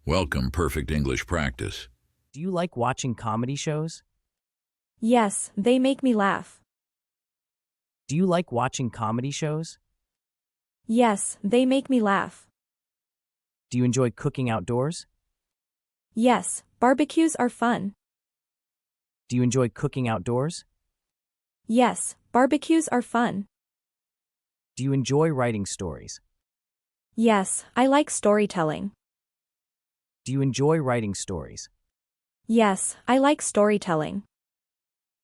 Welcome, Perfect English Practice. Do you like watching comedy shows? Yes, they make me laugh. Do you like watching comedy shows? Yes, they make me laugh. Do you enjoy cooking outdoors? Yes, barbecues are fun. Do you enjoy cooking outdoors? Yes, barbecues are fun. Do you enjoy writing stories? Yes, I like storytelling. Do you enjoy writing stories? Yes, I like storytelling.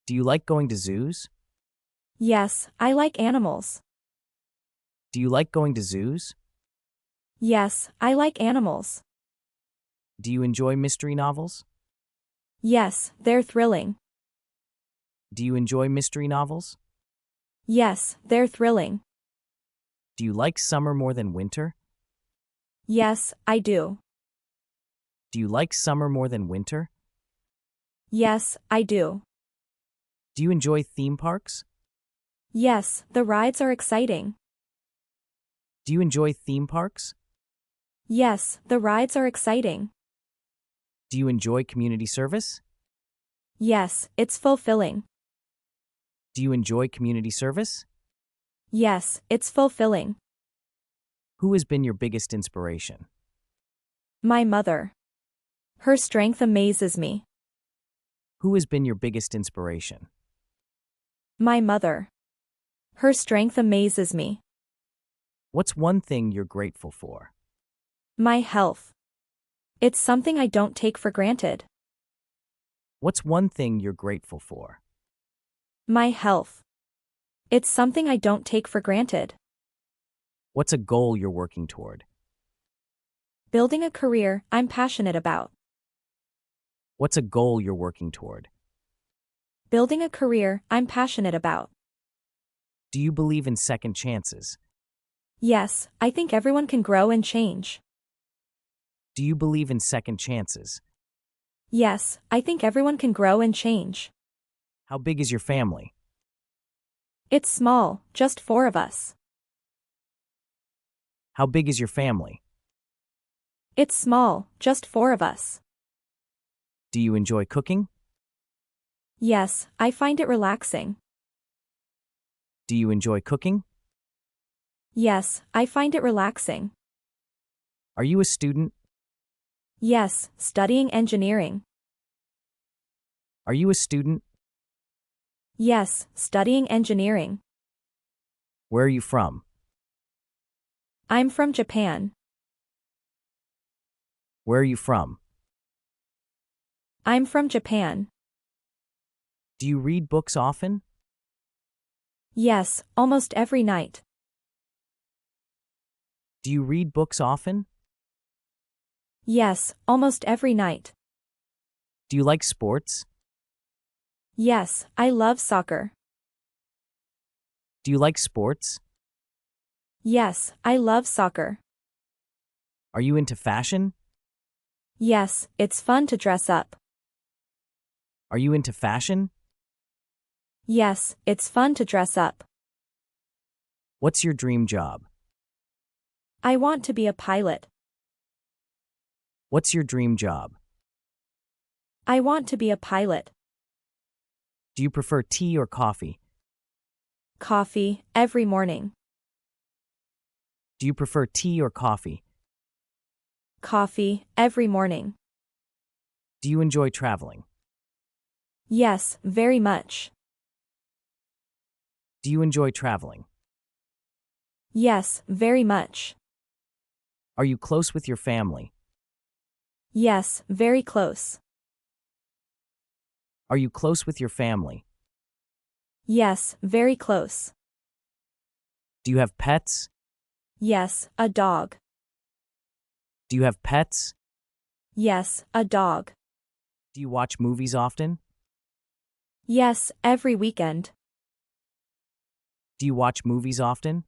Do you like going to zoos? Yes, I like animals. Do you like going to zoos? Yes, I like animals. Do you enjoy mystery novels? Yes, they're thrilling. Do you enjoy mystery novels? Yes, they're thrilling. Do you like summer more than winter? Yes, I do. Do you like summer more than winter? Yes, I do. Do you enjoy theme parks? Yes, the rides are exciting. Do you enjoy theme parks? Yes, the rides are exciting. Do you enjoy community service? Yes, it's fulfilling. Do you enjoy community service? Yes, it's fulfilling. Who has been your biggest inspiration? My mother. Her strength amazes me. Who has been your biggest inspiration? My mother. Her strength amazes me. What's one thing you're grateful for? My health. It's something I don't take for granted. What's one thing you're grateful for? My health. It's something I don't take for granted. What's a goal you're working toward? Building a career I'm passionate about. What's a goal you're working toward? Building a career I'm passionate about. Do you believe in second chances? Yes, I think everyone can grow and change. Do you believe in second chances? Yes, I think everyone can grow and change. How big is your family? It's small, just 4 of us. How big is your family? It's small, just 4 of us. Do you enjoy cooking? Yes, I find it relaxing. Do you enjoy cooking? Yes, I find it relaxing. Are you a student? Yes, studying engineering. Are you a student? Yes, studying engineering. Where are you from? I'm from Japan. Where are you from? I'm from Japan. Do you read books often? Yes, almost every night. Do you read books often? Yes, almost every night. Do you like sports? Yes, I love soccer. Do you like sports? Yes, I love soccer. Are you into fashion? Yes, it's fun to dress up. Are you into fashion? Yes, it's fun to dress up. What's your dream job? I want to be a pilot. What's your dream job? I want to be a pilot. Do you prefer tea or coffee? Coffee, every morning. Do you prefer tea or coffee? Coffee, every morning. Do you enjoy traveling? Yes, very much. Do you enjoy traveling? Yes, very much. Are you close with your family? Yes, very close. Are you close with your family? Yes, very close. Do you have pets? Yes, a dog. Do you have pets? Yes, a dog. Do you watch movies often? Yes, every weekend. Do you watch movies often?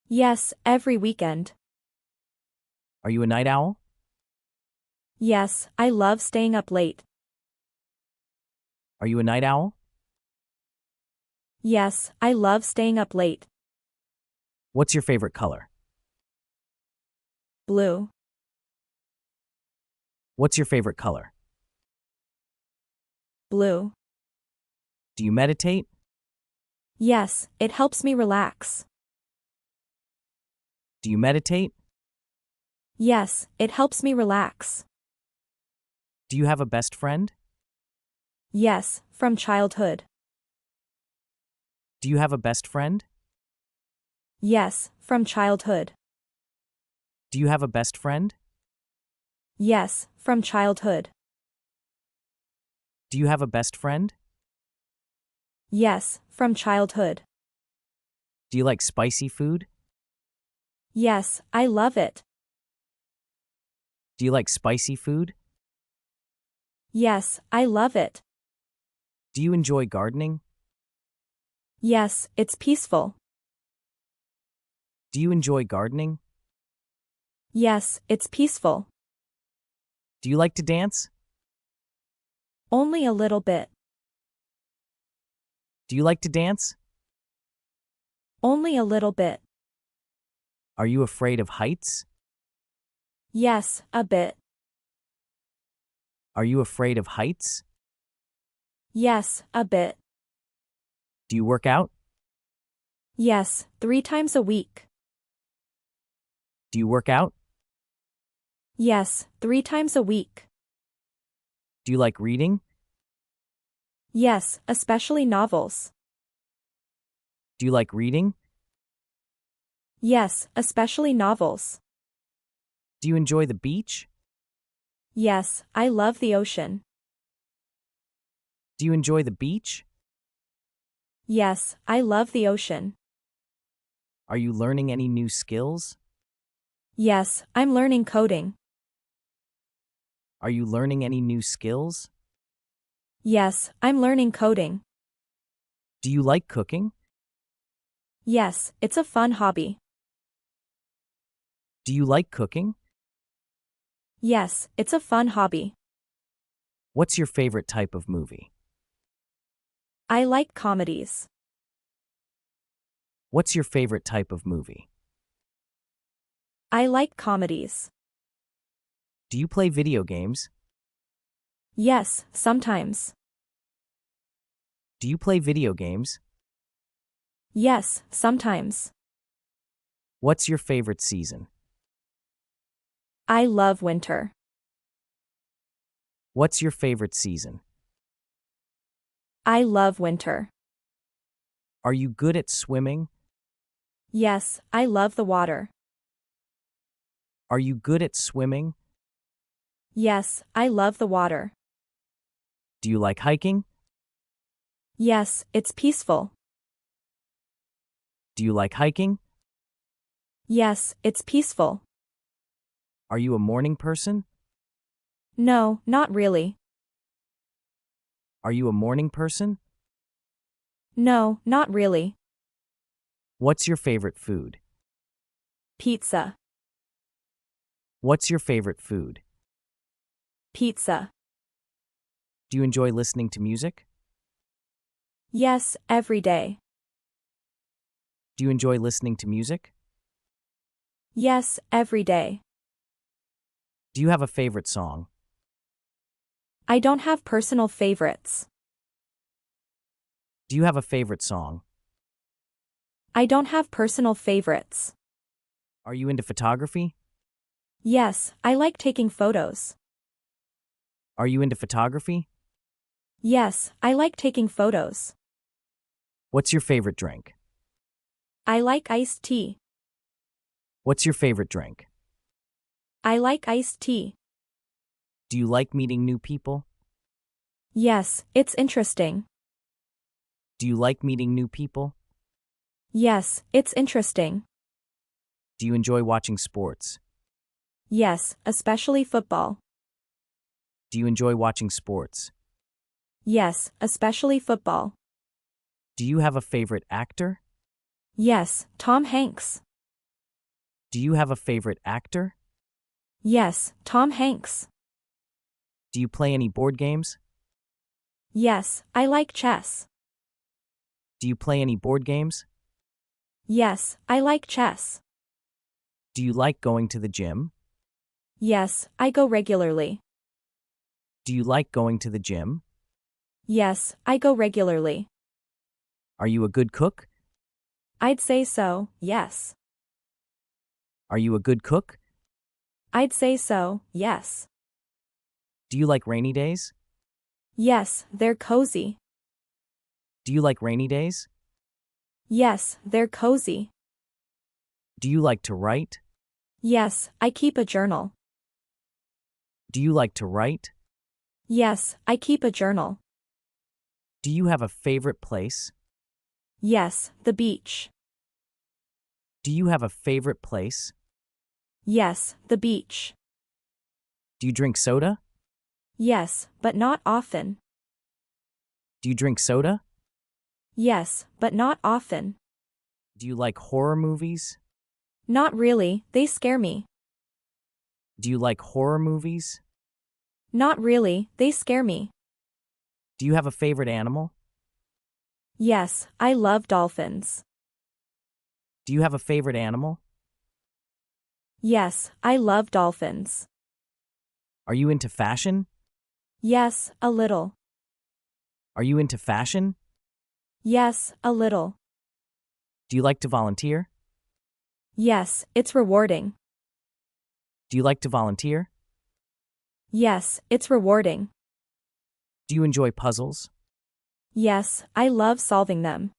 Yes, every weekend. Are you a night owl? Yes, I love staying up late. Are you a night owl? Yes, I love staying up late. What's your favorite color? Blue. What's your favorite color? Blue. Do you meditate? Yes, it helps me relax. Do you meditate? Yes, it helps me relax. Do you have a best friend? Yes, from childhood. Do you have a best friend? Yes, from childhood. Do you have a best friend? Yes, from childhood. Do you have a best friend? Yes, from childhood. Do you like spicy food? Yes, I love it. Do you like spicy food? Yes, I love it. Do you enjoy gardening? Yes, it's peaceful. Do you enjoy gardening? Yes, it's peaceful. Do you like to dance? Only a little bit. Do you like to dance? Only a little bit. Are you afraid of heights? Yes, a bit. Are you afraid of heights? Yes, a bit. Do you work out? Yes, 3 times a week. Do you work out? Yes, 3 times a week. Do you like reading? Yes, especially novels. Do you like reading? Yes, especially novels. Do you enjoy the beach? Yes, I love the ocean. Do you enjoy the beach? Yes, I love the ocean. Are you learning any new skills? Yes, I'm learning coding. Are you learning any new skills? Yes, I'm learning coding. Do you like cooking? Yes, it's a fun hobby. Do you like cooking? Yes, it's a fun hobby. What's your favorite type of movie? I like comedies. What's your favorite type of movie? I like comedies. Do you play video games? Yes, sometimes. Do you play video games? Yes, sometimes. What's your favorite season? I love winter. What's your favorite season? I love winter. Are you good at swimming? Yes, I love the water. Are you good at swimming? Yes, I love the water. Do you like hiking? Yes, it's peaceful. Do you like hiking? Yes, it's peaceful. Are you a morning person? No, not really. Are you a morning person? No, not really. What's your favorite food? Pizza. What's your favorite food? Pizza. Do you enjoy listening to music? Yes, every day. Do you enjoy listening to music? Yes, every day. Do you have a favorite song? I don't have personal favorites. Do you have a favorite song? I don't have personal favorites. Are you into photography? Yes, I like taking photos. Are you into photography? Yes, I like taking photos. What's your favorite drink? I like iced tea. What's your favorite drink? I like iced tea. Do you like meeting new people? Yes, it's interesting. Do you like meeting new people? Yes, it's interesting. Do you enjoy watching sports? Yes, especially football. Do you enjoy watching sports? Yes, especially football. Do you have a favorite actor? Yes, Tom Hanks. Do you have a favorite actor? Yes, Tom Hanks. Do you play any board games? Yes, I like chess. Do you play any board games? Yes, I like chess. Do you like going to the gym? Yes, I go regularly. Do you like going to the gym? Yes, I go regularly. Are you a good cook? I'd say so, yes. Are you a good cook? I'd say so, yes. Do you like rainy days? Yes, they're cozy. Do you like rainy days? Yes, they're cozy. Do you like to write? Yes, I keep a journal. Do you like to write? Yes, I keep a journal. Do you have a favorite place? Yes, the beach. Do you have a favorite place? Yes, the beach. Do you drink soda? Yes, but not often. Do you drink soda? Yes, but not often. Do you like horror movies? Not really, they scare me. Do you like horror movies? Not really, they scare me. Do you have a favorite animal? Yes, I love dolphins. Do you have a favorite animal? Yes, I love dolphins. Are you into fashion? Yes, a little. Are you into fashion? Yes, a little. Do you like to volunteer? Yes, it's rewarding. Do you like to volunteer? Yes, it's rewarding. Do you enjoy puzzles? Yes, I love solving them.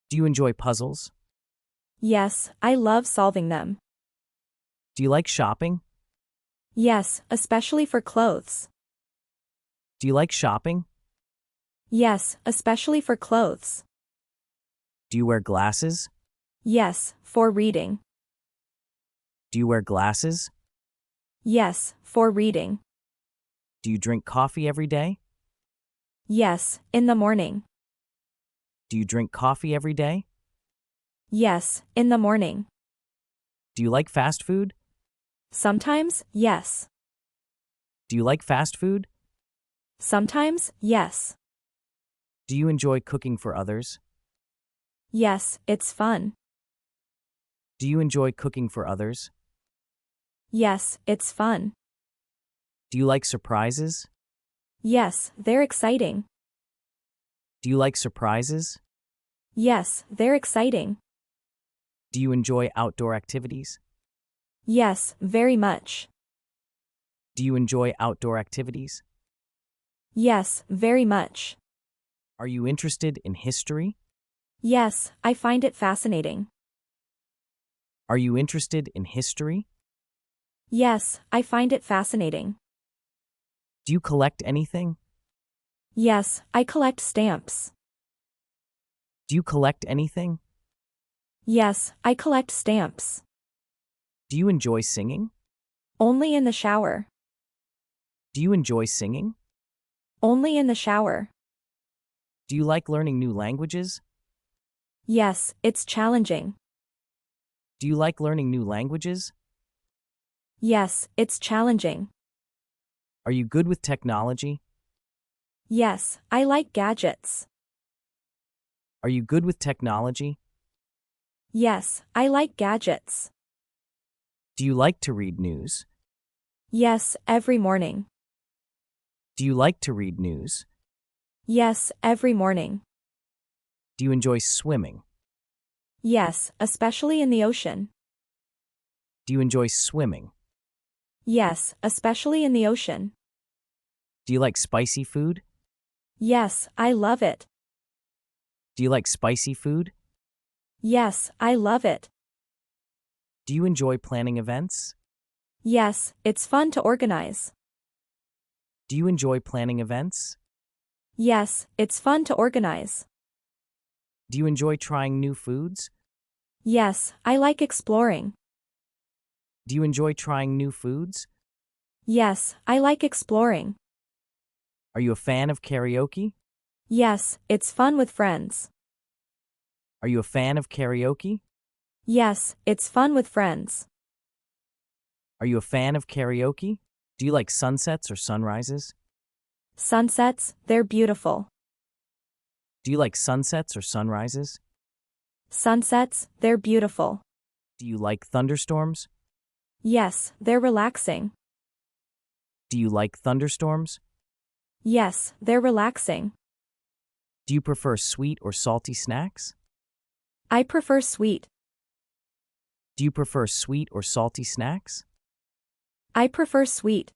Do you enjoy puzzles? Yes, I love solving them. Do you like shopping? Yes, especially for clothes. Do you like shopping? Yes, especially for clothes. Do you wear glasses? Yes, for reading. Do you wear glasses? Yes, for reading. Do you drink coffee every day? Yes, in the morning. Do you drink coffee every day? Yes, in the morning. Do you like fast food? Sometimes, yes. Do you like fast food? Sometimes, yes. Do you enjoy cooking for others? Yes, it's fun. Do you enjoy cooking for others? Yes, it's fun. Do you like surprises? Yes, they're exciting. Do you like surprises? Yes, they're exciting. Do you enjoy outdoor activities? Yes, very much. Do you enjoy outdoor activities? Yes, very much. Are you interested in history? Yes, I find it fascinating. Are you interested in history? Yes, I find it fascinating. Do you collect anything? Yes, I collect stamps. Do you collect anything? Yes, I collect stamps. Do you enjoy singing? Only in the shower. Do you enjoy singing? Only in the shower. Do you like learning new languages? Yes, it's challenging. Do you like learning new languages? Yes, it's challenging. Are you good with technology? Yes, I like gadgets. Are you good with technology? Yes, I like gadgets. Do you like to read news? Yes, every morning. Do you like to read news? Yes, every morning. Do you enjoy swimming? Yes, especially in the ocean. Do you enjoy swimming? Yes, especially in the ocean. Do you like spicy food? Yes, I love it. Do you like spicy food? Yes, I love it. Do you enjoy planning events? Yes, it's fun to organize. Do you enjoy planning events? Yes, it's fun to organize. Do you enjoy trying new foods? Yes, I like exploring. Do you enjoy trying new foods? Yes, I like exploring. Are you a fan of karaoke? Yes, it's fun with friends. Are you a fan of karaoke? Yes, it's fun with friends. Are you a fan of karaoke? Do you like sunsets or sunrises? Sunsets, they're beautiful. Do you like sunsets or sunrises? Sunsets, they're beautiful. Do you like thunderstorms? Yes, they're relaxing. Do you like thunderstorms? Yes, they're relaxing. Do you prefer sweet or salty snacks? I prefer sweet. Do you prefer sweet or salty snacks? I prefer sweet.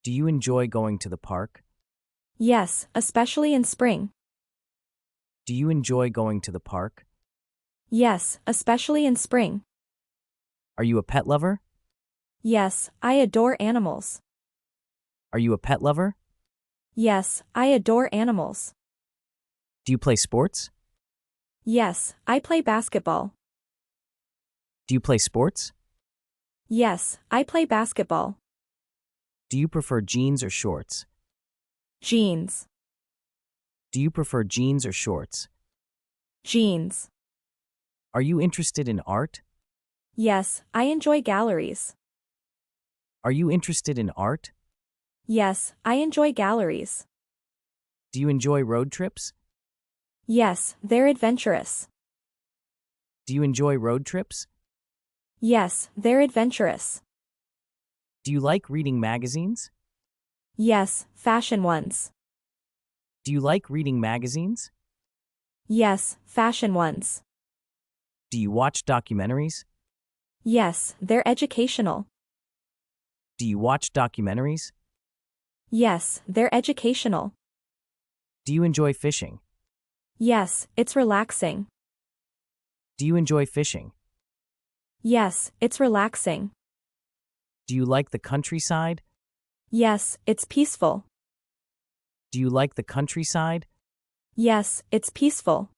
Do you enjoy going to the park? Yes, especially in spring. Do you enjoy going to the park? Yes, especially in spring. Are you a pet lover? Yes, I adore animals. Are you a pet lover? Yes, I adore animals. Do you play sports? Yes, I play basketball. Do you play sports? Yes, I play basketball. Do you prefer jeans or shorts? Jeans. Do you prefer jeans or shorts? Jeans. Are you interested in art? Yes, I enjoy galleries. Are you interested in art? Yes, I enjoy galleries. Do you enjoy road trips? Yes, they're adventurous. Do you enjoy road trips? Yes, they're adventurous. Do you like reading magazines? Yes, fashion ones. Do you like reading magazines? Yes, fashion ones. Do you watch documentaries? Yes, they're educational. Do you watch documentaries? Yes, they're educational. Do you enjoy fishing? Yes, it's relaxing. Do you enjoy fishing? Yes, it's relaxing. Do you like the countryside? Yes, it's peaceful. Do you like the countryside? Yes, it's peaceful.